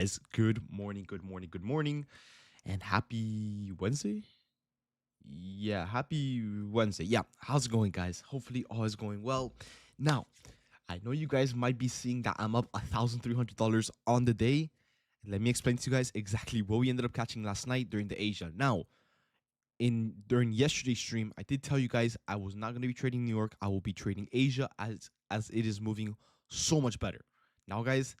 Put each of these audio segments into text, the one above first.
Guys, good morning, and happy Wednesday. Yeah, happy Wednesday. Yeah, how's it going, guys? Hopefully, all is going well. Now, I know you guys might be seeing that I'm up $1,300 on the day. Let me explain to you guys exactly what we ended up catching last night during the Asia. Now, in during yesterday's stream, I did tell you guys I was not going to be trading New York. I will be trading Asia as it is moving so much better. Now, guys,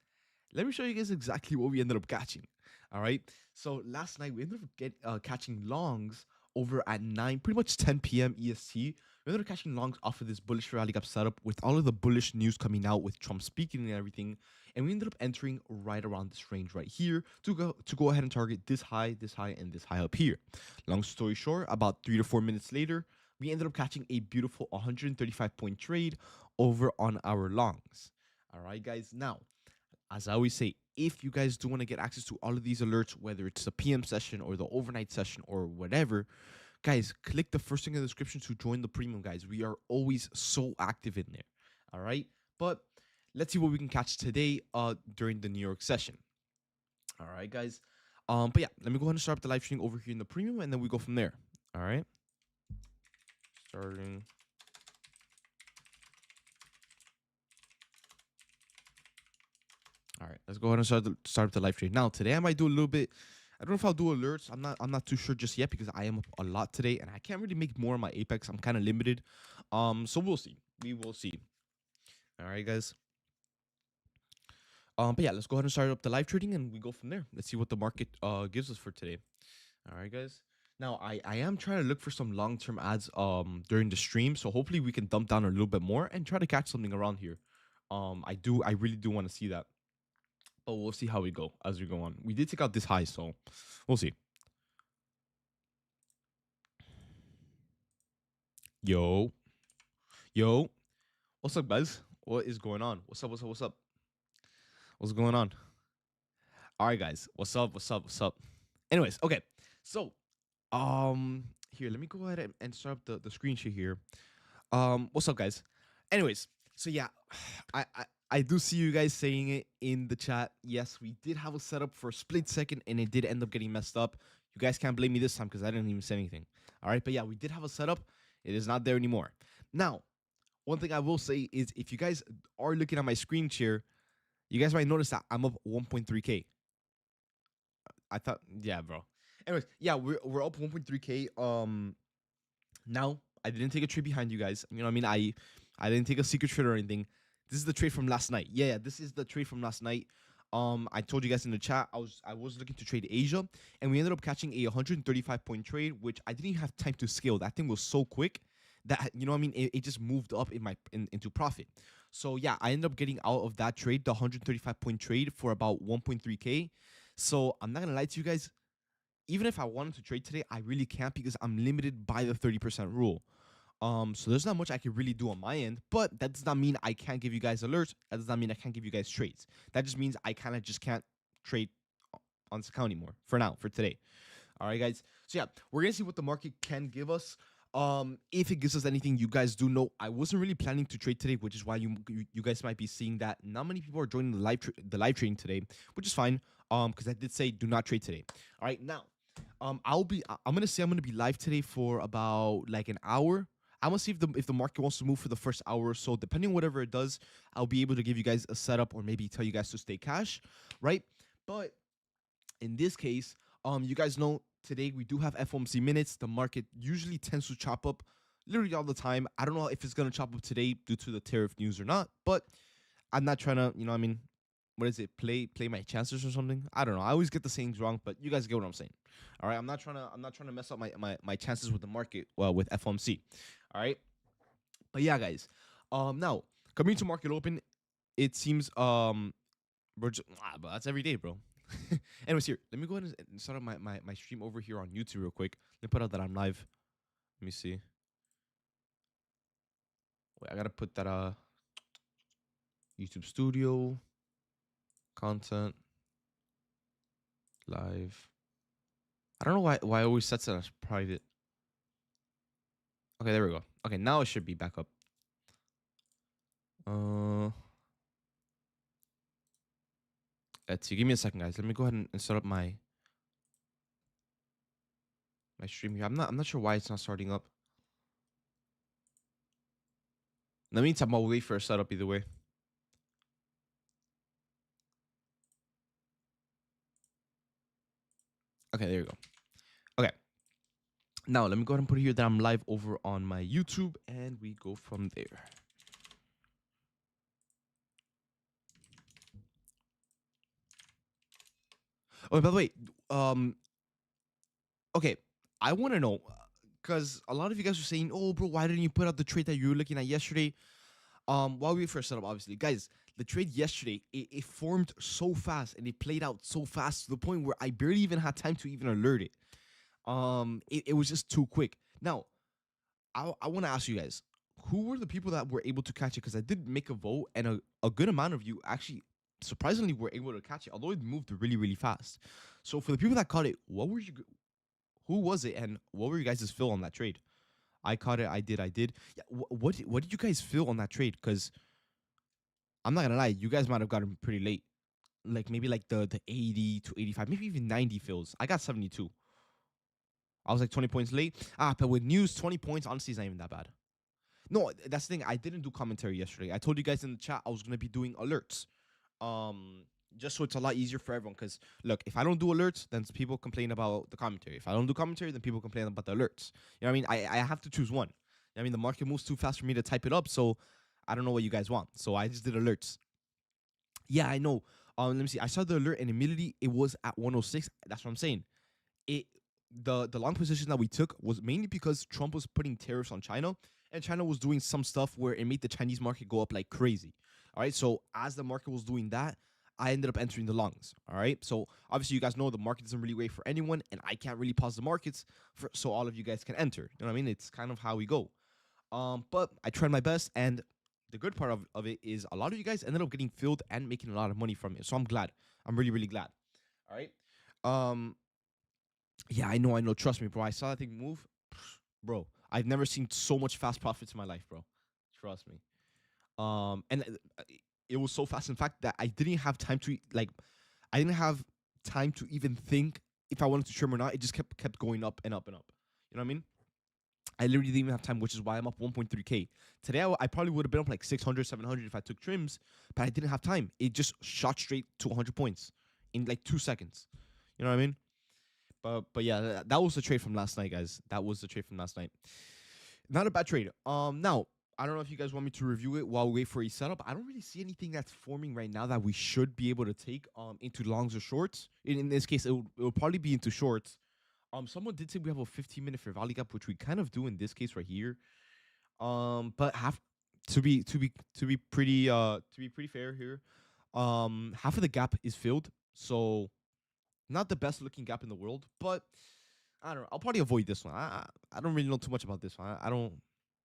let me show you guys exactly what we ended up catching. All right. So last night we ended up catching longs over at 9, pretty much 10 p.m. EST. We ended up catching longs off of this bullish rally gap setup with all of the bullish news coming out with Trump speaking and everything. And we ended up entering right around this range right here to go ahead and target this high, and this high up here. Long story short, about 3 to 4 minutes later, we ended up catching a beautiful 135 point trade over on our longs. All right, guys. Now, as I always say, if you guys do want to get access to all of these alerts, whether it's the PM session or the overnight session or whatever, guys, click the first thing in the description to join the premium, guys. We are always so active in there. All right. But let's see what we can catch today during the New York session. All right, guys. But yeah, let me go ahead and start up the live stream over here in the premium, and then we go from there. All right. Starting. All right, let's go ahead and start up the live stream. Now, today I might do a little bit. I don't know if I'll do alerts. I'm not too sure just yet because I am up a lot today and I can't really make more on my Apex. I'm kind of limited. So we'll see. We will see. All right, guys. But yeah, let's go ahead and start up the live trading and we go from there. Let's see what the market gives us for today. All right, guys. Now I am trying to look for some long-term ads during the stream, so hopefully we can dump down a little bit more and try to catch something around here. I really do want to see that. But we'll see how we go as we go on. We did take out this high, so we'll see. Yo, yo, what's up, guys? What is going on? What's going on? All right, guys. What's up? Anyways, okay. So, here, let me go ahead and start up the screen share here. What's up, guys? Anyways, so yeah, I do see you guys saying it in the chat. Yes, we did have a setup for a split second, and it did end up getting messed up. You guys can't blame me this time because I didn't even say anything. All right, but yeah, we did have a setup. It is not there anymore. Now, one thing I will say is if you guys are looking at my screen share, you guys might notice that I'm up 1.3K. I thought, yeah, bro. Anyways, yeah, we're up 1.3K. Now I didn't take a trade behind you guys. You know what I mean? I didn't take a secret trade or anything. This is the trade from last night. Yeah, this is the trade from last night. I told you guys in the chat I was looking to trade Asia, and we ended up catching a 135 point trade, which I didn't even have time to scale. That thing was so quick that you know what I mean. It just moved up into profit. So yeah, I ended up getting out of that trade, the 135 point trade, for about 1.3K. So I'm not gonna lie to you guys, even if I wanted to trade today, I really can't because I'm limited by the 30% rule. So there's not much I can really do on my end, but that does not mean I can't give you guys alerts. That does not mean I can't give you guys trades. That just means I kind of just can't trade on this account anymore for now, for today. All right, guys. So yeah, we're gonna see what the market can give us. If it gives us anything, you guys do know I wasn't really planning to trade today, which is why you guys might be seeing that not many people are joining the live trading today, which is fine. Because I did say do not trade today. All right, now, I'm gonna say I'm gonna be live today for about like an hour. I'm gonna see if the market wants to move for the first hour or so. Depending on whatever it does, I'll be able to give you guys a setup or maybe tell you guys to stay cash, right? But in this case, you guys know today we do have FOMC minutes. The market usually tends to chop up literally all the time. I don't know if it's gonna chop up today due to the tariff news or not, but I'm not trying to, you know, what I mean, what is it? Play my chances or something? I don't know. I always get the sayings wrong, but you guys get what I'm saying. All right, I'm not trying to mess up my chances with the market, well, with FOMC. All right, but yeah, guys. Now coming to market open, it seems we're just, but that's every day, bro. Anyways, here, let me go ahead and start up my stream over here on YouTube real quick. Let me put out that I'm live. Let me see. Wait, I gotta put that YouTube Studio content live. I don't know why it always sets it as private. Okay, there we go. Okay, now it should be back up. Let's see. Give me a second, guys. Let me go ahead and set up my stream here. I'm not sure why it's not starting up. In the meantime, I'll wait for a setup either way. Okay, there you go. Okay. Now, let me go ahead and put here that I'm live over on my YouTube, and we go from there. Oh, by the way, okay, I want to know, because a lot of you guys are saying, "Oh, bro, why didn't you put out the trade that you were looking at yesterday?" While we first set up, obviously, guys, the trade yesterday it formed so fast and it played out so fast to the point where I barely even had time to even alert it. It was just too quick. Now, I want to ask you guys, who were the people that were able to catch it? Because I did make a vote, and a good amount of you actually surprisingly were able to catch it, although it moved really, really fast. So for the people that caught it, who was it, and what were you guys' feel on that trade? I caught it. I did. Yeah. What did you guys feel on that trade? Because I'm not gonna lie, you guys might have gotten pretty late. Like maybe like the 80 to 85, maybe even 90 fills. I got 72. I was like 20 points late. But with news, 20 points, honestly, is not even that bad. No, that's the thing. I didn't do commentary yesterday. I told you guys in the chat I was gonna be doing alerts. Um, just so it's a lot easier for everyone. Because look, if I don't do alerts, then people complain about the commentary. If I don't do commentary, then people complain about the alerts. You know what I mean? I have to choose one. You know what I mean, the market moves too fast for me to type it up, so I don't know what you guys want. So I just did alerts. Yeah, I know. Let me see. I saw the alert and immediately it was at 106. That's what I'm saying. It the long position that we took was mainly because Trump was putting tariffs on China, and China was doing some stuff where it made the Chinese market go up like crazy. All right. So as the market was doing that, I ended up entering the longs. All right. So obviously you guys know the market doesn't really wait for anyone, and I can't really pause the markets for so all of you guys can enter. You know what I mean? It's kind of how we go. But I tried my best, and the good part of it is a lot of you guys ended up getting filled and making a lot of money from it. So I'm glad. I'm really, really glad. All right. Um, yeah, I know. Trust me, bro. I saw that thing move, bro. I've never seen so much fast profits in my life, bro. Trust me. And it was so fast, in fact, that I didn't have time to I didn't have time to even think if I wanted to trim or not. It just kept going up and up and up. You know what I mean? I literally didn't even have time, which is why I'm up 1.3K. Today, I probably would have been up like 600, 700 if I took trims, but I didn't have time. It just shot straight to 100 points in like 2 seconds. You know what I mean? But yeah, that was the trade from last night, guys. That was the trade from last night. Not a bad trade. Now I don't know if you guys want me to review it while we wait for a setup. I don't really see anything that's forming right now that we should be able to take into longs or shorts. In this case, it will probably be into shorts. Someone did say we have a 15-minute fair value gap, which we kind of do in this case right here. But half to be pretty fair here, half of the gap is filled, so not the best looking gap in the world, but I don't know. I'll probably avoid this one. I don't really know too much about this one. I don't.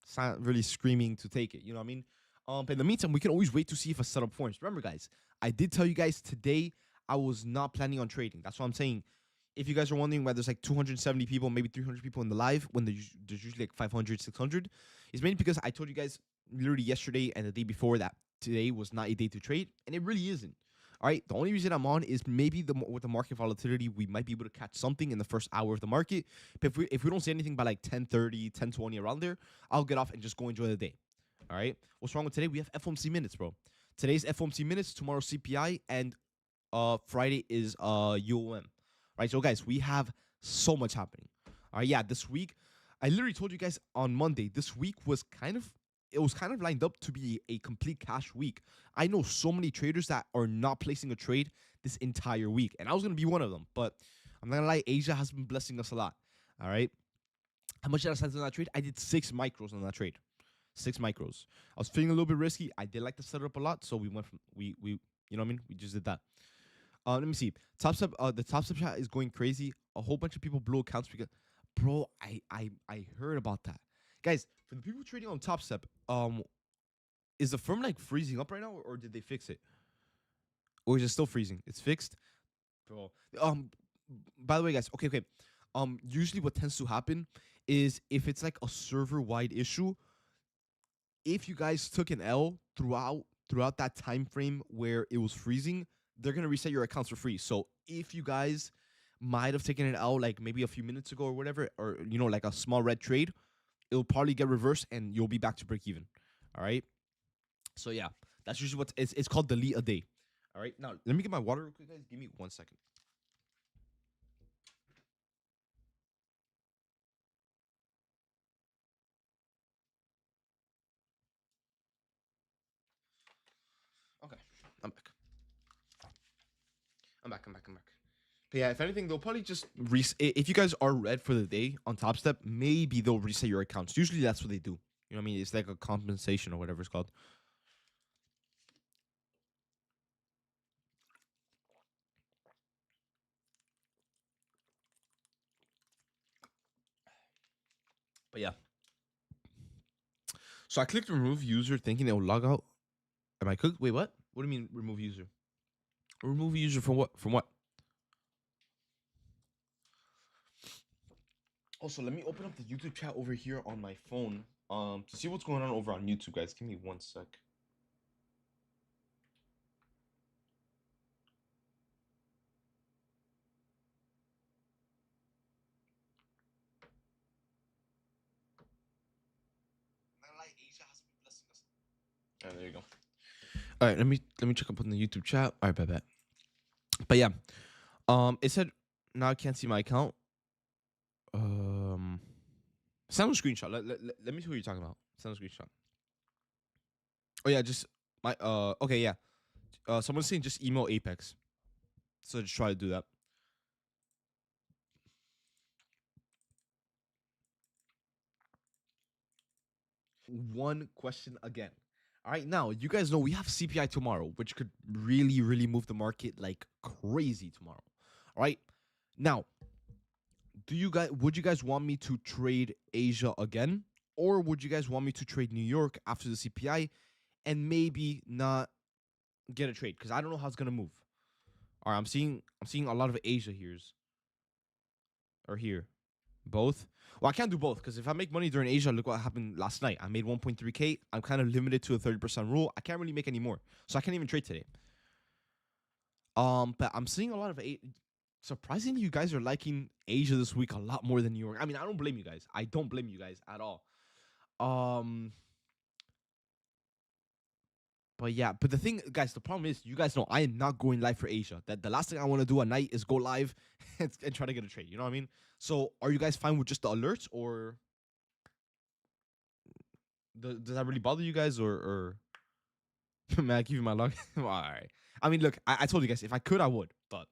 It's not really screaming to take it. You know what I mean? But in the meantime, we can always wait to see if a setup forms. Remember, guys, I did tell you guys today I was not planning on trading. That's what I'm saying. If you guys are wondering why there's like 270 people, maybe 300 people in the live when there's usually like 500, 600, it's mainly because I told you guys literally yesterday and the day before that today was not a day to trade, and it really isn't. All right, the only reason I'm on is maybe with the market volatility, we might be able to catch something in the first hour of the market. But if we don't see anything by like 10:30, 10:20 around there, I'll get off and just go enjoy the day. All right. What's wrong with today? We have FOMC minutes, bro. Today's FOMC minutes, tomorrow CPI, and Friday is UOM. Right. So guys, we have so much happening. All right. Yeah, this week, I literally told you guys on Monday. This week was kind of lined up to be a complete cash week. I know so many traders that are not placing a trade this entire week, and I was gonna be one of them. But I'm not gonna lie, Asia has been blessing us a lot. All right. How much did I spend on that trade? I did 6 micros on that trade. 6 micros. I was feeling a little bit risky. I did like to set it up a lot, so we went from we you know what I mean? We just did that. Let me see. Top step. The top step chat is going crazy. A whole bunch of people blew accounts because, bro, I heard about that, guys. For the people trading on Top Step, is the firm like freezing up right now, or did they fix it, or is it still freezing? It's fixed, bro. By the way, guys. Okay, okay. Usually what tends to happen is if it's like a server wide issue, if you guys took an L throughout that time frame where it was freezing, they're gonna reset your accounts for free. So if you guys might have taken it out like maybe a few minutes ago or whatever, or like a small red trade, it'll probably get reversed and you'll be back to break even. All right. So yeah, that's usually what it's called, delete a day. All right. Now let me get my water real quick, guys. Give me 1 second. Okay, I'm back. I'm back. But yeah, if anything, they'll probably just if you guys are red for the day on Top Step, maybe they'll reset your accounts. Usually that's what they do. You know what I mean? It's like a compensation or whatever it's called. But yeah. So I clicked remove user thinking it will log out. Am I cooked? Wait, what? What do you mean remove user? Remove user from what? From what? Also, let me open up the YouTube chat over here on my phone to see what's going on over on YouTube, guys. Give me 1 sec. Oh, there you go. All right, let me check up on the YouTube chat. All right, bet. But yeah, it said now I can't see my account. Send a screenshot. Let me see what you're talking about. Send a screenshot. Oh yeah, just my okay, yeah. Someone's saying just email Apex. So just try to do that. One question again. All right, now you guys know we have CPI tomorrow, which could really, really move the market like crazy tomorrow. All right, now, would you guys want me to trade Asia again, or would you guys want me to trade New York after the CPI and maybe not get a trade because I don't know how it's gonna move. All right, I'm seeing a lot of Asia here. Both. Well, I can't do both because if I make money during Asia, look what happened last night. I made 1.3K. I'm kind of limited to a 30% rule. I can't really make any more, so I can't even trade today. But I'm seeing a lot of surprisingly, you guys are liking Asia this week a lot more than New York. I mean, I don't blame you guys. I don't blame you guys at all. Um, but yeah, but the thing, guys, the problem is, you guys know I am not going live for Asia. That the last thing I want to do at night is go live and try to get a trade. You know what I mean? So, are you guys fine with just the alerts, or does that really bother you guys, or man, I give you my luck? All right. I mean, look, I told you guys if I could, I would. But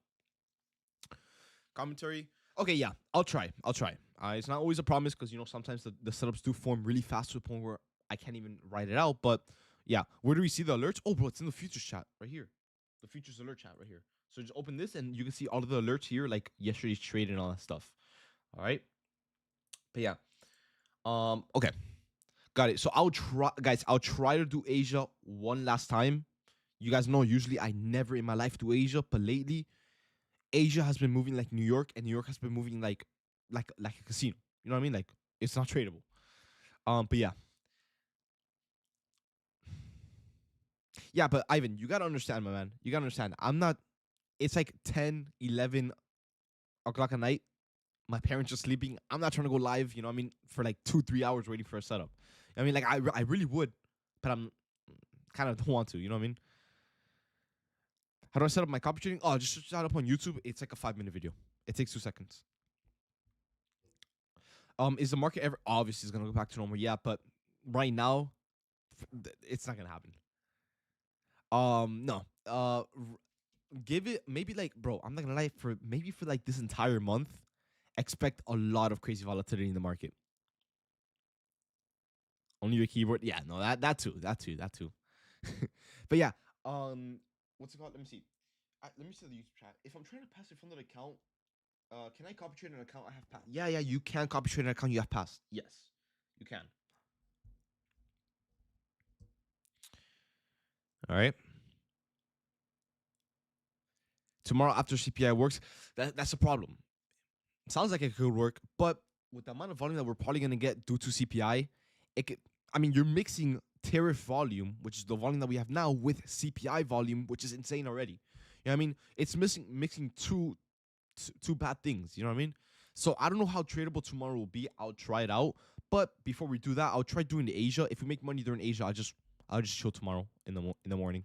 commentary, okay, yeah, I'll try. It's not always a promise because sometimes the setups do form really fast to the point where I can't even write it out. But yeah, where do we see the alerts? Oh, bro, it's in the futures chat right here. The futures alert chat right here. So just open this and you can see all of the alerts here, like yesterday's trade and all that stuff. All right. But yeah. Okay. Got it. So I'll try, guys. I'll try to do Asia one last time. You guys know usually I never in my life do Asia, but lately Asia has been moving like New York, and New York has been moving like a casino. You know what I mean? Like it's not tradable. But yeah, but Ivan, you gotta understand, my man. You gotta understand. I'm not. It's like 10, 11 o'clock at night. My parents are sleeping. I'm not trying to go live. You know what I mean? For like 2, 3 hours waiting for a setup. I mean, like I really would, but I'm kind of don't want to. You know what I mean? How do I set up my copy trading? Oh, just set it up on YouTube. It's like a 5-minute video. It takes 2 seconds. Is the market ever obviously is gonna go back to normal? Yeah, but right now, it's not gonna happen. No. Give it maybe like, bro. I'm not gonna lie. For like this entire month, expect a lot of crazy volatility in the market. Only your keyboard. Yeah, no, that too. But yeah, what's it called? Let me see. Let me see the YouTube chat. If I'm trying to pass it from the account, can I copy trade an account I have passed? Yeah, you can copy trade an account you have passed. Yes, you can. All right. Tomorrow after CPI works, that's a problem. Sounds like it could work, but with the amount of volume that we're probably gonna get due to CPI, it could. I mean, you're mixing tariff volume, which is the volume that we have now, with CPI volume, which is insane already. You know what I mean? It's mixing two bad things. You know what I mean? So I don't know how tradable tomorrow will be. I'll try it out. But before we do that, I'll try doing the Asia. If we make money during Asia, I'll just chill tomorrow in the morning.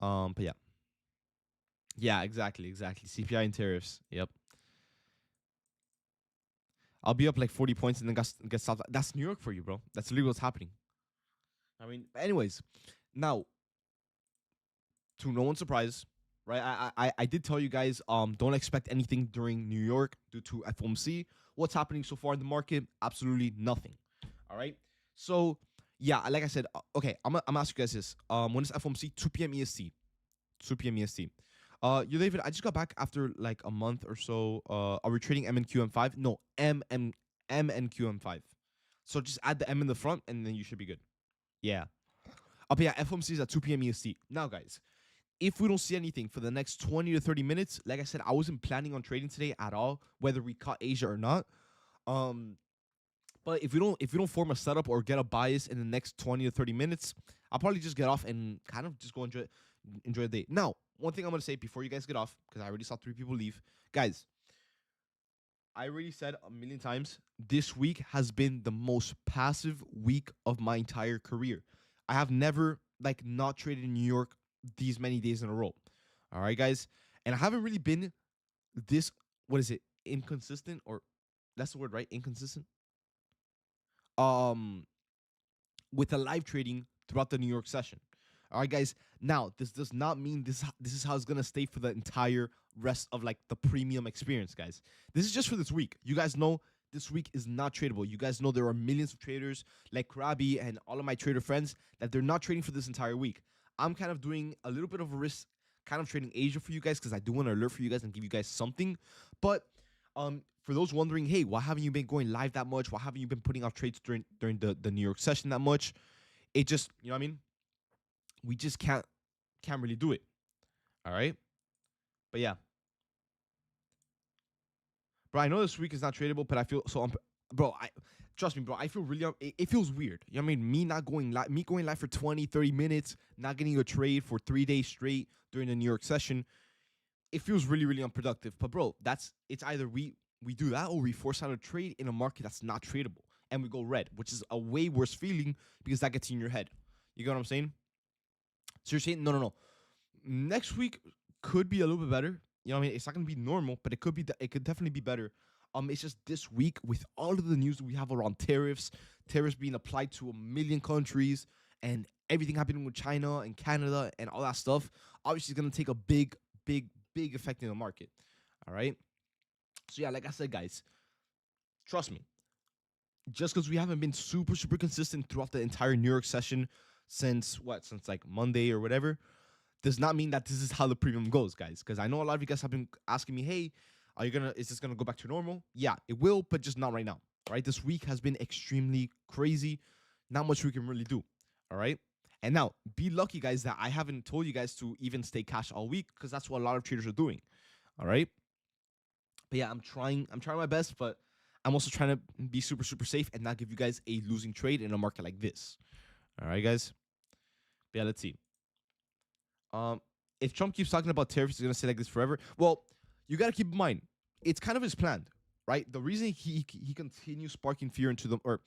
But yeah, yeah, exactly. CPI and tariffs. Yep. I'll be up like 40 points and then get stopped. That's New York for you, bro. That's literally what's happening. I mean, anyways, now to no one's surprise, right? I did tell you guys, don't expect anything during New York due to FOMC. What's happening so far in the market? Absolutely nothing. All right. So yeah, like I said, okay, I'm asking you guys this. When is FOMC? 2 p.m. EST. 2 p.m. EST. You David, I just got back after like a month or so. Are we trading M and QM5? No, M and QM5. So just add the M in the front and then you should be good. Yeah. But yeah, FOMC is at 2 p.m. EST. Now, guys, if we don't see anything for the next 20 to 30 minutes, like I said, I wasn't planning on trading today at all, whether we caught Asia or not. Um, but if we don't form a setup or get a bias in the next 20 to 30 minutes, I'll probably just get off and kind of just go enjoy the day. Now, one thing I'm gonna say before you guys get off, because I already saw 3 people leave, guys. I already said a million times, this week has been the most passive week of my entire career. I have never like not traded in New York these many days in a row. All right, guys. And I haven't really been this, what is it? Inconsistent, or that's the word, right? Inconsistent. Um with the live trading throughout the New York session. All right, guys. Now, this does not mean this is how it's gonna stay for the entire rest of like the premium experience, guys. This is just for this week. You guys know this week is not tradable. You guys know there are millions of traders like Krabi and all of my trader friends that they're not trading for this entire week. I'm kind of doing a little bit of a risk, kind of trading Asia for you guys because I do want to alert for you guys and give you guys something. But for those wondering, hey, why haven't you been going live that much? Why haven't you been putting out trades during the New York session that much? It just, you know what I mean? We just can't really do it. All right. But yeah, bro, I know this week is not tradable, but I feel so. Bro, I trust me, bro. I feel really. It feels weird. You know what I mean? Me going live for 20, 30 minutes, not getting a trade for 3 days straight during the New York session. It feels really, really unproductive. But bro, it's either we do that or we force out a trade in a market that's not tradable, and we go red, which is a way worse feeling because that gets in your head. You get what I'm saying? So you're saying no. Next week could be a little bit better. You know what I mean? It's not gonna be normal, but it could definitely be better. It's just this week with all of the news that we have around tariffs being applied to a million countries, and everything happening with China and Canada and all that stuff. Obviously, it's gonna take a big effect in the market. All right. So yeah, like I said, guys, trust me. Just because we haven't been super consistent throughout the entire New York session since like Monday or whatever, does not mean that this is how the premium goes, guys. Because I know a lot of you guys have been asking me, hey, is this gonna go back to normal? Yeah, it will, but just not right now. Right? This week has been extremely crazy. Not much we can really do. All right. And now, be lucky, guys, that I haven't told you guys to even stay cash all week, because that's what a lot of traders are doing. All right. But yeah, I'm trying my best, but I'm also trying to be super safe and not give you guys a losing trade in a market like this. All right, guys. But yeah, let's see. Um, if Trump keeps talking about tariffs, he's gonna say like this forever. Well, you gotta keep in mind, it's kind of his plan, right? The reason he continues sparking fear into them, or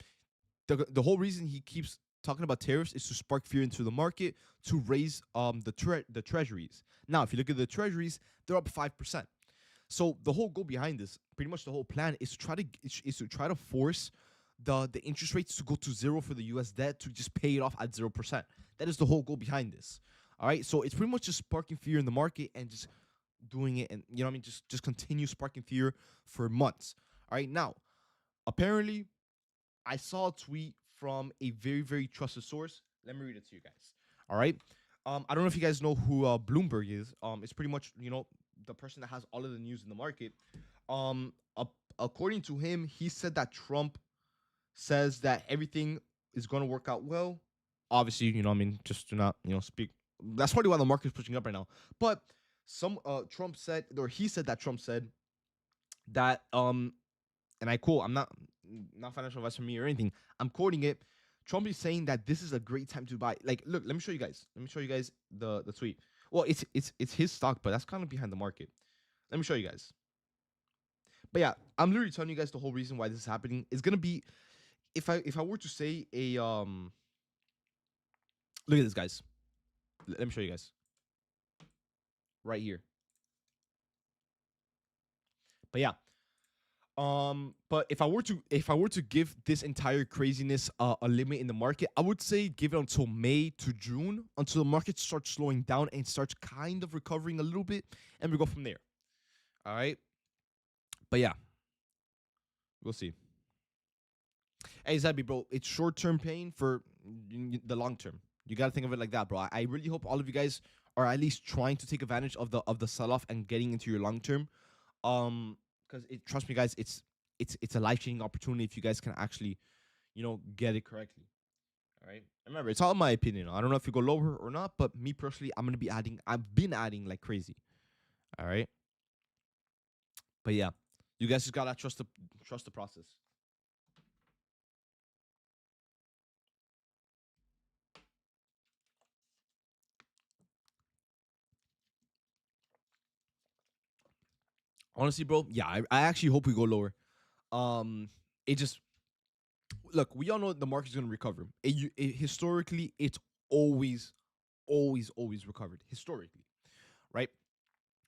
the whole reason he keeps talking about tariffs is to spark fear into the market to raise the treasuries. Now, if you look at the treasuries, they're up 5%. So the whole goal behind this, pretty much the whole plan, is to try to force the interest rates to go to zero for the U.S. debt, to just pay it off at 0%. That is the whole goal behind this. All right, so it's pretty much just sparking fear in the market and just doing it, and you know what I mean, just continue sparking fear for months. All right, now apparently I saw a tweet from a very trusted source. Let me read it to you guys. All right. I don't know if you guys know who Bloomberg is. It's pretty much, the person that has all of the news in the market. Um, According to him, he said that Trump says that everything is going to work out well. Obviously, what I mean, just do not, speak. That's probably why the market is pushing up right now. But Trump said, or he said that Trump said that and I quote, I'm not financial advice from me or anything. I'm quoting it. Trump is saying that this is a great time to buy. Like, look, let me show you guys. Let me show you guys the tweet. Well, it's his stock, but that's kind of behind the market. Let me show you guys. But yeah, I'm literally telling you guys the whole reason why this is happening is gonna be if I were to say a look at this, guys. Let me show you guys right here. But yeah, but if I were to give this entire craziness a limit in the market, I would say give it until May to June until the market starts slowing down and starts kind of recovering a little bit, and we go from there. All right. But yeah, we'll see. Hey, Zabi, bro, it's short term pain for the long term. You gotta think of it like that, bro. I really hope all of you guys are at least trying to take advantage of the sell off and getting into your long term. Because it trust me, guys, it's a life changing opportunity if you guys can actually get it correctly. All right. Remember, it's all my opinion. I don't know if you go lower or not, but me personally, I'm gonna be adding. I've been adding like crazy. All right. But yeah, you guys just gotta trust the process. Honestly, bro, yeah, I actually hope we go lower. It just look, we all know the market's gonna recover. Historically, it's always, always recovered. Historically, right,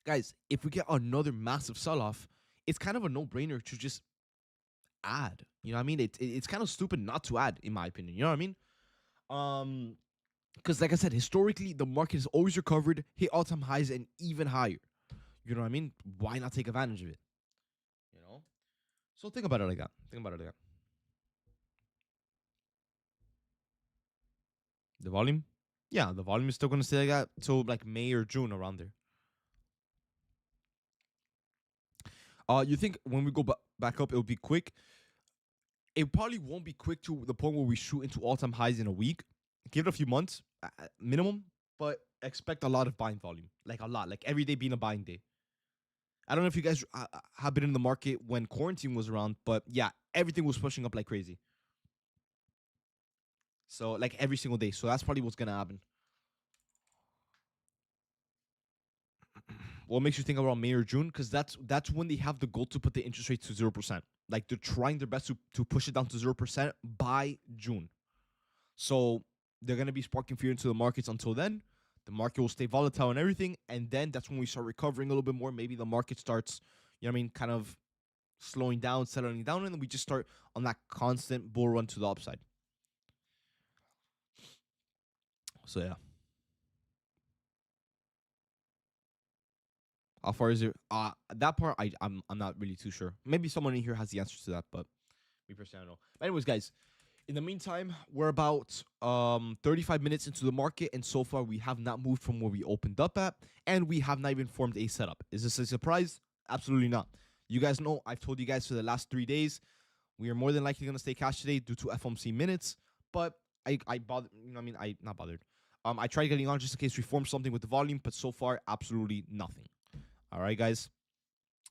guys? If we get another massive sell off, it's kind of a no brainer to just add. You know what I mean? It's kind of stupid not to add, in my opinion. You know what I mean? Um, because like I said, historically, the market has always recovered, hit all time highs, and even higher. You know what I mean? Why not take advantage of it? You know. So think about it like that. Think about it like that. The volume? Yeah, the volume is still gonna stay like that till like May or June around there. You think when we go back up, it'll be quick? It probably won't be quick to the point where we shoot into all time highs in a week. Give it a few months minimum, but expect a lot of buying volume, like a lot, like every day being a buying day. I don't know if you guys have been in the market when quarantine was around, but yeah, everything was pushing up like crazy. So like every single day. So that's probably what's gonna happen. What makes you think around May or June? Because that's when they have the goal to put the interest rate to 0%. Like they're trying their best to push it down to 0% by June. So they're gonna be sparking fear into the markets until then. The market will stay volatile and everything, and then that's when we start recovering a little bit more. Maybe the market starts, you know what I mean, kind of slowing down, settling down, and then we just start on that constant bull run to the upside. So yeah. How far is it? That part I'm not really too sure. Maybe someone in here has the answer to that, but me personally I don't know. But anyways, guys, in the meantime, we're about 35 minutes into the market, and so far we have not moved from where we opened up at, and we have not even formed a setup. Is this a surprise? Absolutely not. You guys know I've told you guys for the last 3 days we are more than likely gonna stay cash today due to FOMC minutes, but I bothered. You know, what I mean, I not bothered. I tried getting on just in case we form something with the volume, but so far absolutely nothing. All right, guys.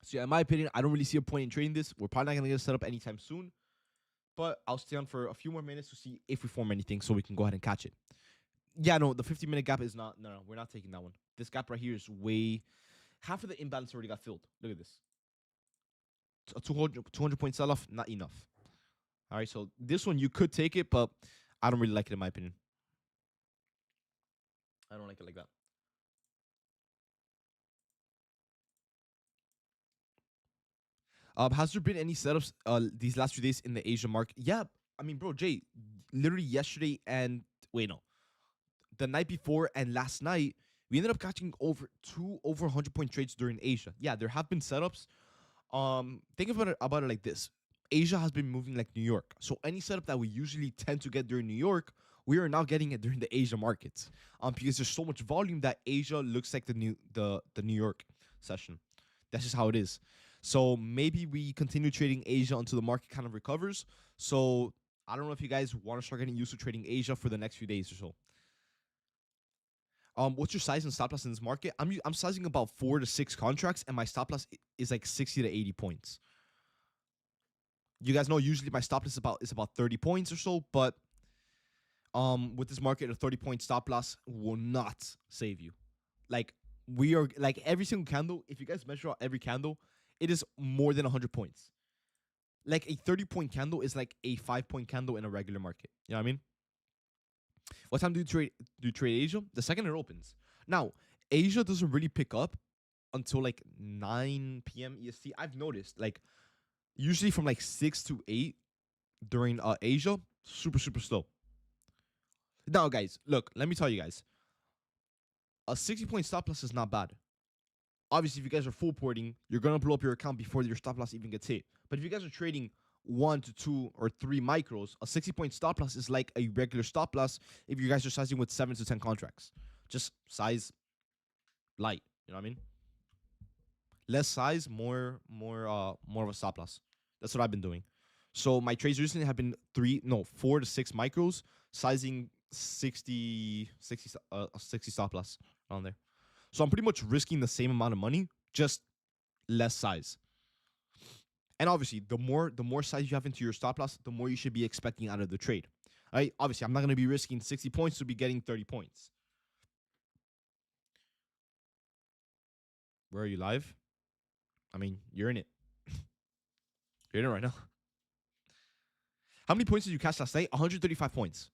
So yeah, in my opinion, I don't really see a point in trading this. We're probably not gonna get set up anytime soon, but I'll stay on for a few more minutes to see if we form anything, so we can go ahead and catch it. Yeah, no, the 50-minute gap is not. No, we're not taking that one. This gap right here is way. Half of the imbalance already got filled. Look at this. A 200 point sell off, not enough. All right, so this one you could take it, but I don't really like it in my opinion. I don't like it like that. Has there been any setups these last few days in the Asia market? Yeah, I mean, bro, Jay, literally yesterday and wait, no, the night before and last night, we ended up catching over two over 100 point trades during Asia. Yeah, there have been setups. Think about it like this: Asia has been moving like New York, so any setup that we usually tend to get during New York, we are now getting it during the Asia markets. Because there's so much volume that Asia looks like the New York session. That's just how it is. So maybe we continue trading Asia until the market kind of recovers. So I don't know if you guys want to start getting used to trading Asia for the next few days or so. What's your size and stop loss in this market? I'm sizing about 4 to 6 contracts, and my stop loss is like 60 to 80 points. You guys know usually my stop loss is about 30 points or so, but with this market, a 30-point stop loss will not save you. like we are like every single candle. If you guys measure out every candle, it is more than 100 points. Like a 30-point candle is like a 5-point candle in a regular market. You know what I mean? What time do you trade? Do you trade Asia? The second it opens. Now, Asia doesn't really pick up until like 9 p.m. EST. I've noticed like usually from like 6 to 8 during Asia, super slow. Now, guys, look, let me tell you guys, a 60-point stop loss is not bad. Obviously, if you guys are full porting, you're gonna blow up your account before your stop loss even gets hit. But if you guys are trading 1 to 2 or 3 micros, a 60-point stop loss is like a regular stop loss if you guys are sizing with 7 to 10 contracts. Just size light. You know what I mean? Less size, more of a stop loss. That's what I've been doing. So my trades recently have been 4 to 6 micros, sizing 60 stop loss on there. So I'm pretty much risking the same amount of money, just less size. And obviously, the more size you have into your stop loss, the more you should be expecting out of the trade. Right? Obviously, I'm not going to be risking 60 points to be getting 30 points. Where are you live? I mean, you're in it. You're in it right now. How many points did you cash last night? 135 points.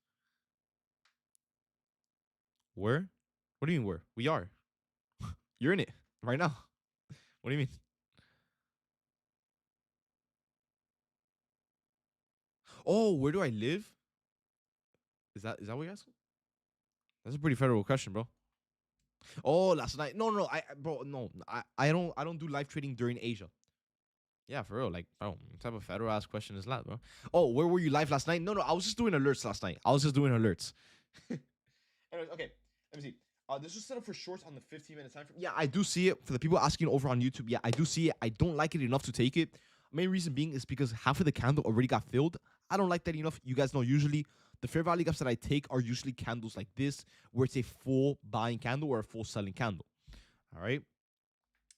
Where? What do you mean where? We are. You're in it right now. What do you mean? Oh, where do I live? Is that what you're asking? That's a pretty federal question, bro. Oh, last night. No. I don't do live trading during Asia. Yeah, for real. Like, bro, what type of federal ass question is that, bro? Oh, where were you live last night? No. I was just doing alerts last night. Anyways, okay. Let me see. This was set up for shorts on the 15-minute time frame. Yeah, I do see it. For the people asking over on YouTube, yeah, I do see it. I don't like it enough to take it. Main reason being is because half of the candle already got filled. I don't like that enough. You guys know usually the fair value gaps that I take are usually candles like this, where it's a full buying candle or a full selling candle. All right.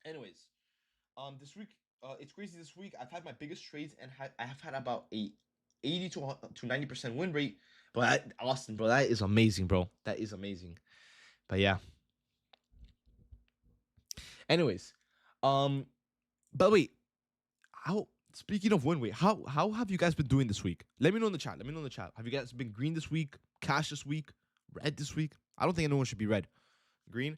Anyways, this week, it's crazy. This week, I've had my biggest trades and I have had about a 80 to 90% win rate. But Austin, bro, that is amazing, bro. That is amazing. But yeah. Anyways, but wait, how? Speaking of win rate, how have you guys been doing this week? Let me know in the chat. Have you guys been green this week? Cash this week? Red this week? I don't think anyone should be red. Green.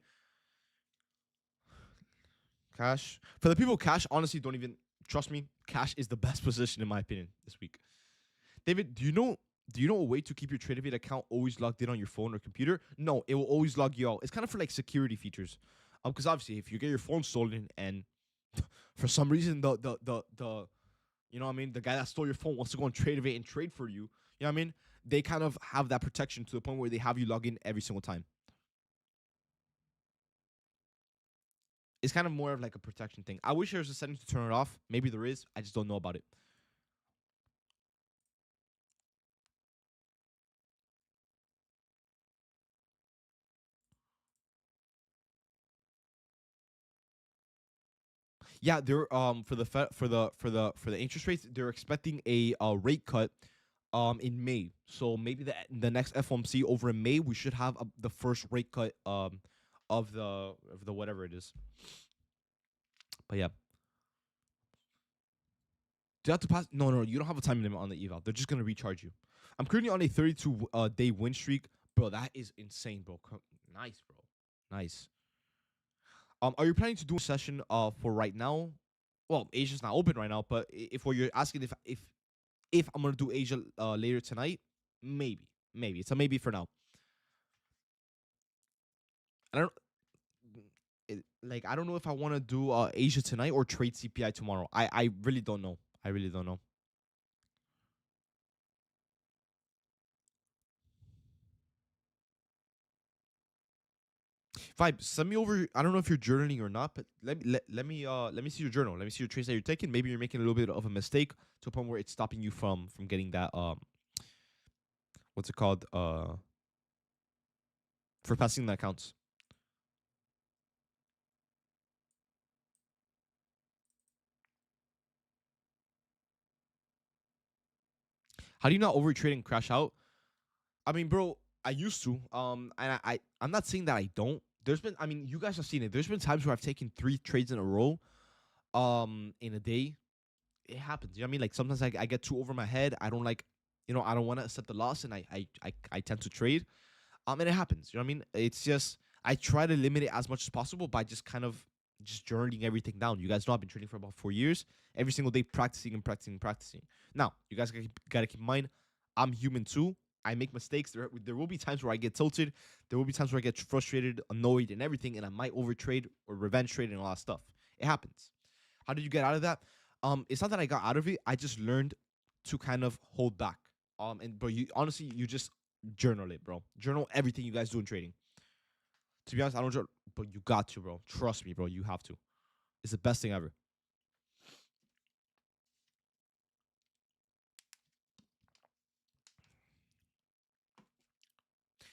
Cash. For the people cash, honestly, don't even trust me. Cash is the best position in my opinion this week. David, do you know a way to keep your TradeVate account always logged in on your phone or computer? No, it will always log you out. It's kind of for like security features. Because obviously, if you get your phone stolen and for some reason the you know what I mean, the guy that stole your phone wants to go on TradeVate and trade for you, you know what I mean? They kind of have that protection to the point where they have you log in every single time. It's kind of more of like a protection thing. I wish there was a setting to turn it off. Maybe there is. I just don't know about it. Yeah, they're for the for the interest rates, they're expecting a rate cut in May. So maybe the next FOMC over in May, we should have the first rate cut of the whatever it is. But yeah. Do you have to pass? No, you don't have a time limit on the eval. They're just gonna recharge you. I'm currently on a 32 day win streak, bro. That is insane, bro. Nice, bro. Nice. Are you planning to do a session for right now? Well, Asia's not open right now, but if what you're asking if I'm gonna do Asia later tonight, maybe it's a maybe for now. I don't I don't know if I want to do Asia tonight or trade CPI tomorrow. I really don't know. I really don't know. Vibe, send me over. I don't know if you're journaling or not, but let me see your journal. Let me see your trace that you're taking. Maybe you're making a little bit of a mistake to a point where it's stopping you from getting that what's it called for passing the accounts. How do you not overtrade and crash out? I mean, bro, I used to. And I'm not saying that I don't. There's been, I mean, you guys have seen it. There's been times where I've taken 3 trades in a row, in a day. It happens. You know what I mean? Like sometimes I get too over my head. I don't like, I don't want to accept the loss, and I tend to trade. And it happens. You know what I mean? It's just I try to limit it as much as possible by just kind of just journaling everything down. You guys know I've been trading for about 4 years, every single day practicing and practicing and practicing. Now, you guys gotta keep in mind, I'm human too. I make mistakes. There will be times where I get tilted. There will be times where I get frustrated, annoyed, and everything, and I might overtrade or revenge trade and a lot of stuff. It happens. How did you get out of that? It's not that I got out of it. I just learned to kind of hold back. And but you honestly, you just journal it, bro. Journal everything you guys do in trading. To be honest, I don't journal, but you got to, bro. Trust me, bro. You have to. It's the best thing ever.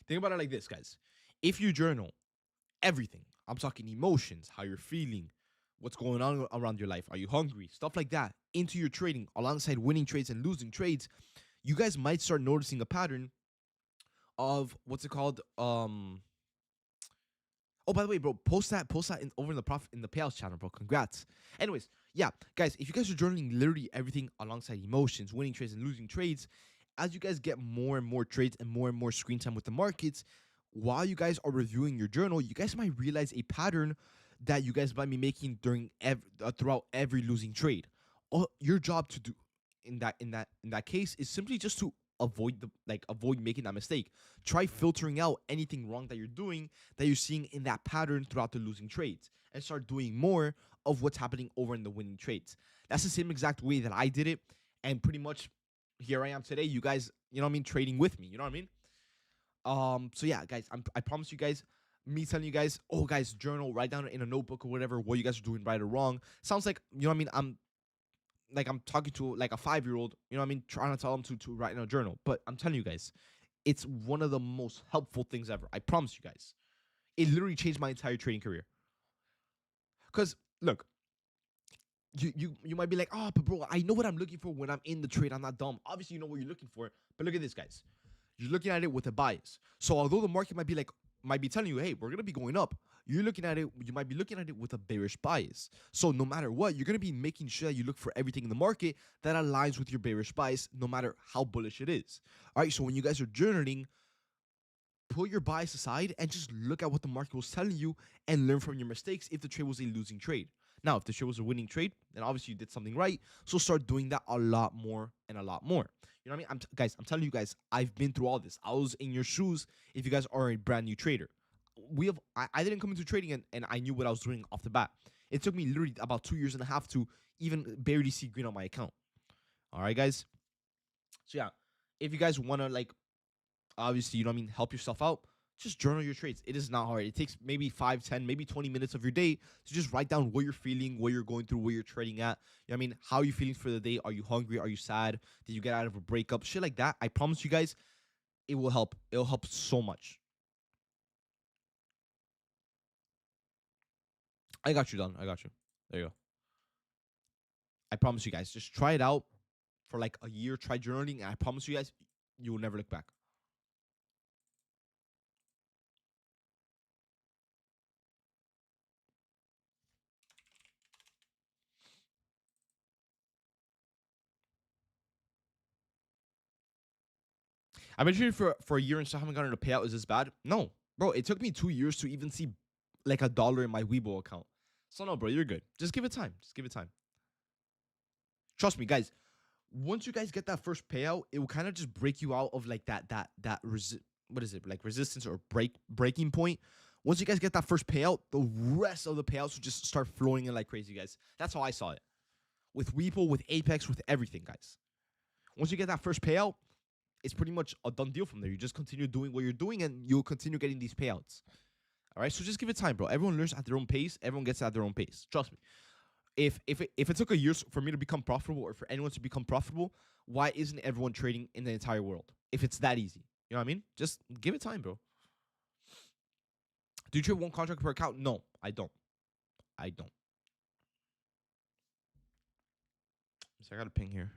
Think about it like this, guys. If you journal everything, I'm talking emotions, how you're feeling, what's going on around your life, are you hungry, stuff like that, into your trading, alongside winning trades and losing trades, you guys might start noticing a pattern of what's it called? Oh, by the way, bro, post that over in the profit in the payouts channel, bro. Congrats. Anyways, yeah, guys, if you guys are journaling literally everything alongside emotions, winning trades and losing trades, as you guys get more and more trades and more screen time with the markets, while you guys are reviewing your journal, you guys might realize a pattern that you guys might be making throughout every losing trade. All your job to do in that case is simply just to avoid making that mistake. Try filtering out anything wrong that you're doing, that you're seeing in that pattern throughout the losing trades, and start doing more of what's happening over in the winning trades. That's the same exact way that I did it, and pretty much here I am today. You guys, you know what I mean, trading with me. You know what I mean? So yeah, guys, I promise you guys, me telling you guys, oh guys, journal, write down in a notebook or whatever what you guys are doing right or wrong. Sounds like, you know what I mean. I'm talking to like a 5-year-old. You know what I mean? Trying to tell them to write in a journal. But I'm telling you guys, it's one of the most helpful things ever. I promise you guys. It literally changed my entire trading career. Cause look, you might be like, oh, but bro, I know what I'm looking for when I'm in the trade. I'm not dumb. Obviously, you know what you're looking for. But look at this, guys. You're looking at it with a bias. So although the market might be telling you, hey, we're gonna be going up, you might be looking at it with a bearish bias. So no matter what, you're gonna be making sure that you look for everything in the market that aligns with your bearish bias, no matter how bullish it is. All right. So when you guys are journaling, put your bias aside and just look at what the market was telling you and learn from your mistakes if the trade was a losing trade. Now, if the trade was a winning trade, then obviously you did something right. So start doing that a lot more and a lot more. You know what I mean? Guys, I'm telling you guys, I've been through all this. I was in your shoes if you guys are a brand new trader. I didn't come into trading and I knew what I was doing off the bat. It took me literally about 2 years and a half to even barely see green on my account. All right, guys. So yeah, if you guys want to like obviously, you know what I mean, help yourself out, just journal your trades. It is not hard. It takes maybe 5, 10, maybe 20 minutes of your day to just write down what you're feeling, what you're going through, what you're trading at. You know what I mean? How are you feeling for the day? Are you hungry? Are you sad? Did you get out of a breakup? Shit like that. I promise you guys, it will help. It'll help so much. I got you done. I got you. There you go. I promise you guys, just try it out for like a year. Try journaling, and I promise you guys, you will never look back. I've been trading for a year and still haven't gotten a payout. Is this bad? No, bro. It took me 2 years to even see like $1 in my Weibo account. So no, bro, you're good. Just give it time. Just give it time. Trust me, guys. Once you guys get that first payout, it will kind of just break you out of like what is it, like resistance or breaking point. Once you guys get that first payout, the rest of the payouts will just start flowing in like crazy, guys. That's how I saw it with Weeple, with Apex, with everything, guys. Once you get that first payout, it's pretty much a done deal from there. You just continue doing what you're doing, and you'll continue getting these payouts. All right, so just give it time, bro. Everyone learns at their own pace. Everyone gets at their own pace. Trust me. If it took a year for me to become profitable, or for anyone to become profitable, why isn't everyone trading in the entire world? If it's that easy, you know what I mean? Just give it time, bro. Do you trade one contract per account? No, I don't. I don't. So I got a ping here.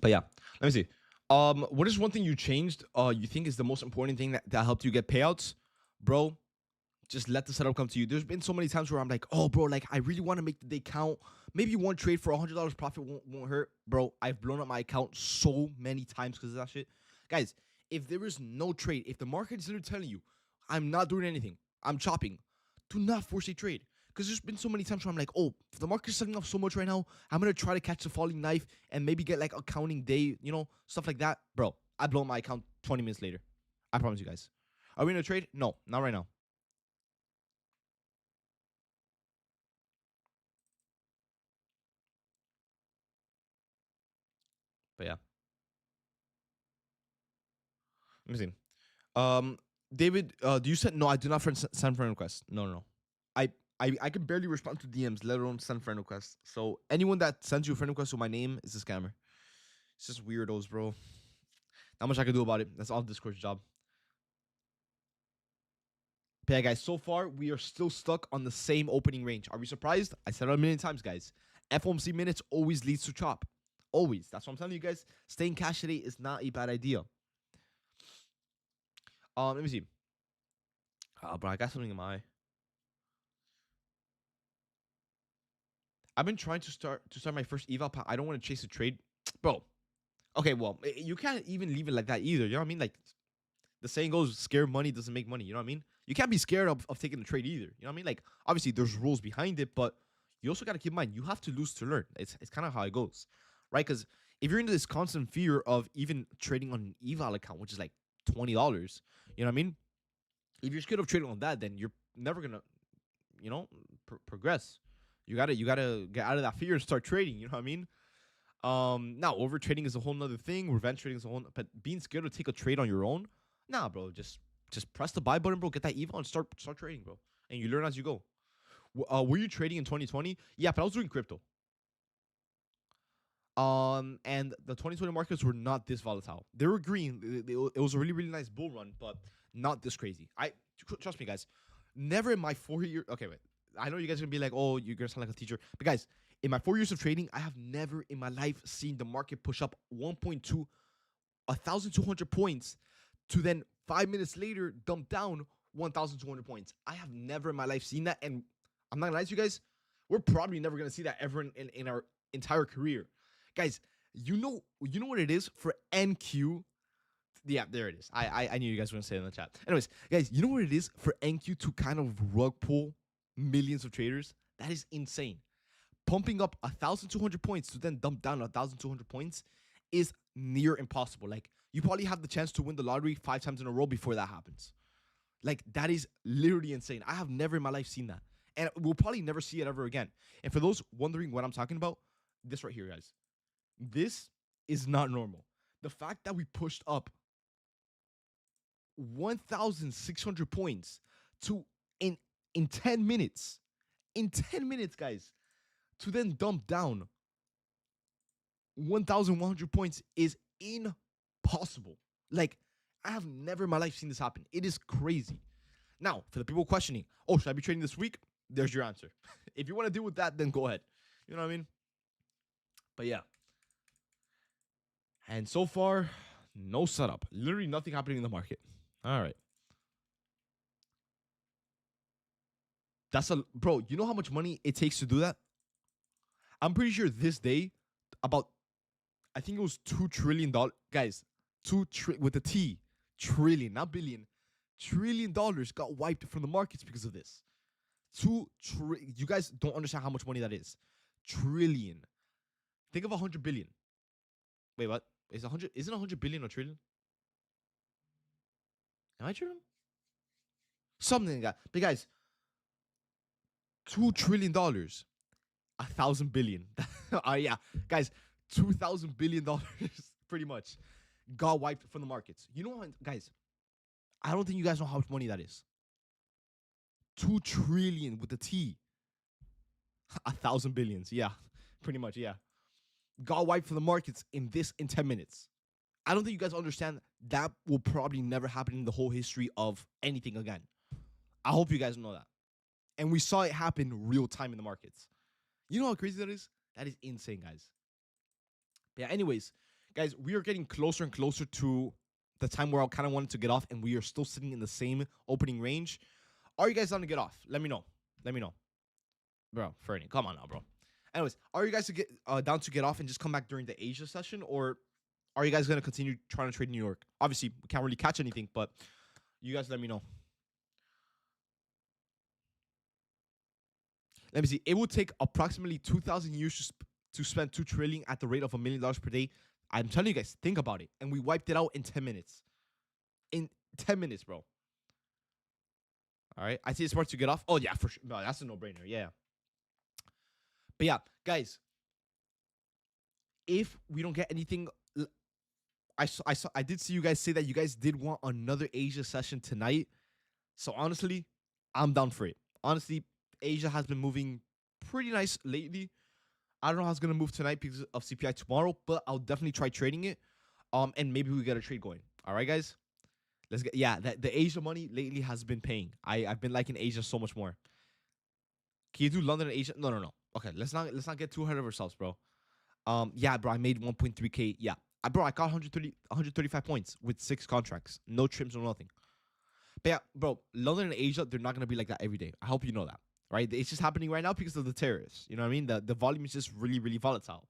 But yeah, let me see. What is one thing you changed? You think is the most important thing that helped you get payouts, bro? Just let the setup come to you. There's been so many times where I'm like, oh, bro, like I really want to make the day count. Maybe one trade for $100 profit won't hurt, bro. I've blown up my account so many times because of that shit, guys. If there is no trade, if the market is literally telling you, I'm not doing anything, I'm chopping, do not force a trade. Because there's been so many times where I'm like, oh, if the market's selling off so much right now, I'm gonna try to catch the falling knife and maybe get like a counting day, stuff like that, bro. I blow my account 20 minutes later. I promise you guys. Are we in a trade? No, not right now. But yeah, let me see. Um, David, do you send? No, I do not send friend requests. No, no, no. I, I can barely respond to DMs, let alone send friend requests. So anyone that sends you a friend request with my name is a scammer. It's just weirdos, bro. Not much I can do about it. That's all Discord's job. But yeah, guys, so far we are still stuck on the same opening range. Are we surprised? I said it a million times, guys. FOMC minutes always leads to chop. Always. That's what I'm telling you guys. Staying cash today is not a bad idea. Let me see. Bro, I got something in my eye. I've been trying to start my first eval. I don't want to chase a trade, bro. Okay, well, you can't even leave it like that either. You know what I mean? Like the saying goes, "Scared money doesn't make money." You know what I mean? You can't be scared of taking a trade either. You know what I mean? Like obviously there's rules behind it, but you also got to keep in mind you have to lose to learn. It's kind of how it goes, right? Because if you're into this constant fear of even trading on an eval account, which is like $20, you know what I mean? If you're scared of trading on that, then you're never gonna, progress. You gotta get out of that fear and start trading. You know what I mean? Now over trading is a whole nother thing. Revenge trading is a whole. But being scared to take a trade on your own, nah, bro. Just press the buy button, bro. Get that eval and start trading, bro. And you learn as you go. Were you trading in 2020? Yeah, but I was doing crypto. And the 2020 markets were not this volatile. They were green. It was a really really nice bull run, but not this crazy. Trust me, guys. Never in my 4 year. Okay, wait. I know you guys are gonna be like, oh, you're gonna sound like a teacher, but guys, in my 4 years of trading, I have never in my life seen the market push up 1.2, 1,200 points, to then 5 minutes later dump down 1,200 points. I have never in my life seen that, and I'm not gonna lie to you guys. We're probably never gonna see that ever in our entire career, guys. You know what it is for NQ. Yeah, there it is. I knew you guys were gonna say it in the chat. Anyways, guys, you know what it is for NQ to kind of rug pull millions of traders? That is insane. Pumping up 1,200 points to then dump down 1,200 points is near impossible. Like you probably have the chance to win the lottery 5 times in a row before that happens. Like that is literally insane. I have never in my life seen that, and we'll probably never see it ever again. And for those wondering what I'm talking about, this right here, guys, this is not normal. The fact that we pushed up 1,600 points to in 10 minutes, in 10 minutes, guys, to then dump down 1,100 points is impossible. Like, I have never in my life seen this happen. It is crazy. Now, for the people questioning, oh, should I be trading this week? There's your answer. If you want to deal with that, then go ahead. You know what I mean? But yeah. And so far, no setup. Literally nothing happening in the market. All right. That's a bro. You know how much money it takes to do that? I'm pretty sure this day, about I think it was $2 trillion, guys. With a T, trillion, not billion, $1 trillion got wiped from the markets because of this. You guys don't understand how much money that is. Trillion. Think of 100 billion. Wait, what? Is 100? Isn't 100 billion a trillion? Am I tripping? Something like that. But guys, $2 trillion, 1,000 billion. Yeah, guys, $2,000 billion, pretty much, got wiped from the markets. You know what, guys? I don't think you guys know how much money that is. 2 trillion with a T. 1,000 billions. Yeah, pretty much. Yeah, got wiped from the markets in 10 minutes. I don't think you guys understand that will probably never happen in the whole history of anything again. I hope you guys know that. And we saw it happen real time in the markets. You know how crazy that is? That is insane, guys. But yeah, anyways, Guys, we are getting closer and closer to the time where I kind of wanted to get off, and we are still sitting in the same opening range. Are you guys down to get off? Let me know. Let me know. Bro, Fernie, come on now, bro. Anyways, are you guys down to get off and just come back during the Asia session, or are you guys going to continue trying to trade New York? Obviously, we can't really catch anything, but you guys let me know. Let me see. It will take approximately 2,000 years to spend 2 trillion at the rate of $1 million per day. I'm telling you guys, think about it. And we wiped it out in 10 minutes. In 10 minutes, bro. All right. I see it's smart to get off. Oh, yeah, for sure. No, that's a no-brainer. Yeah. But yeah, guys, if we don't get anything, I did see you guys say that you guys did want another Asia session tonight. So honestly, I'm down for it. Honestly, Asia has been moving pretty nice lately. I don't know how it's gonna move tonight because of CPI tomorrow, but I'll definitely try trading it. And maybe we get a trade going. All right, guys. Let's get the Asia money lately has been paying. I've been liking Asia so much more. Can you do London and Asia? No. Okay, let's not get too ahead of ourselves, bro. Yeah, bro, I made 1.3K. Yeah. Bro, I got 135 points with 6 contracts. No trims, no nothing. But yeah, bro, London and Asia, they're not gonna be like that every day. I hope you know that. Right? It's just happening right now because of the terrorists. You know what I mean? The volume is just really, really volatile,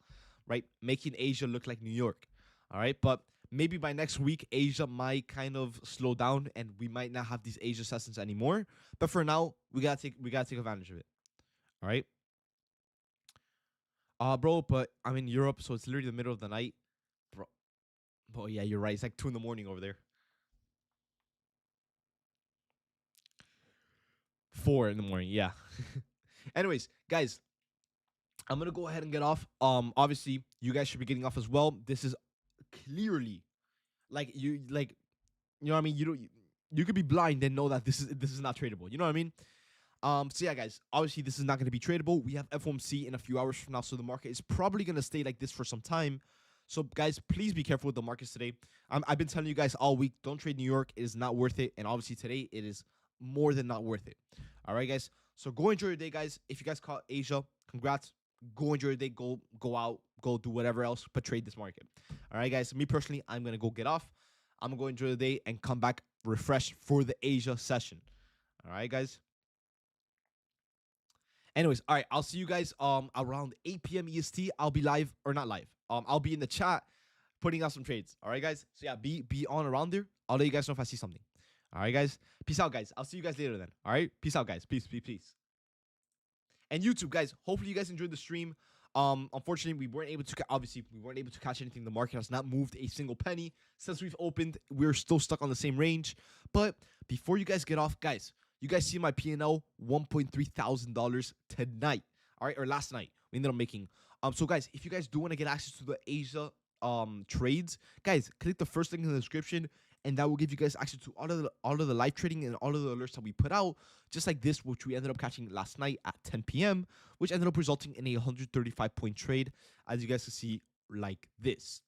right? Making Asia look like New York. All right. But maybe by next week, Asia might kind of slow down and we might not have these Asia sessions anymore. But for now, we gotta take advantage of it. All right. Bro, but I'm in Europe, so it's literally the middle of the night. Bro. Oh yeah, you're right. It's like 2 in the morning over there. 4 in the morning, yeah. Anyways, guys, I'm gonna go ahead and get off. Obviously, you guys should be getting off as well. This is clearly you know what I mean. You could be blind and know that this is not tradable. You know what I mean? So yeah, guys. Obviously, this is not gonna be tradable. We have FOMC in a few hours from now, so the market is probably gonna stay like this for some time. So guys, please be careful with the markets today. I've been telling you guys all week, don't trade New York. It is not worth it, and obviously today it is more than not worth it. All right, guys. So go enjoy your day, guys. If you guys caught Asia, congrats. Go enjoy your day. Go out. Go do whatever else, but trade this market. All right, guys. Me personally, I'm gonna go get off. I'm gonna go enjoy the day and come back refreshed for the Asia session. All right, guys. Anyways, all right. I'll see you guys around 8 p.m. EST. I'll be live or not live. I'll be in the chat putting out some trades. All right, guys. So yeah, be on around there. I'll let you guys know if I see something. All right, guys. Peace out, guys. I'll see you guys later then. All right. Peace out, guys. Peace. And YouTube, guys. Hopefully you guys enjoyed the stream. Unfortunately, we weren't able to catch anything. The market has not moved a single penny since we've opened. We're still stuck on the same range. But before you guys get off, guys, you guys see my P&L $1,300 tonight. All right, or last night. We ended up making. So guys, if you guys do want to get access to the Asia trades, guys, click the first link in the description, and that will give you guys access to all of the live trading and all of the alerts that we put out, just like this, which we ended up catching last night at 10 p.m., which ended up resulting in a 135-point trade, as you guys can see, like this.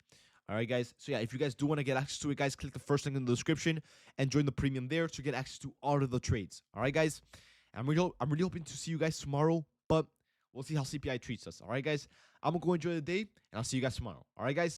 All right, guys. So yeah, if you guys do want to get access to it, guys, click the first link in the description and join the premium there to get access to all of the trades. All right, guys. I'm really hoping to see you guys tomorrow, but we'll see how CPI treats us. All right, guys. I'm gonna go enjoy the day, and I'll see you guys tomorrow. All right, guys.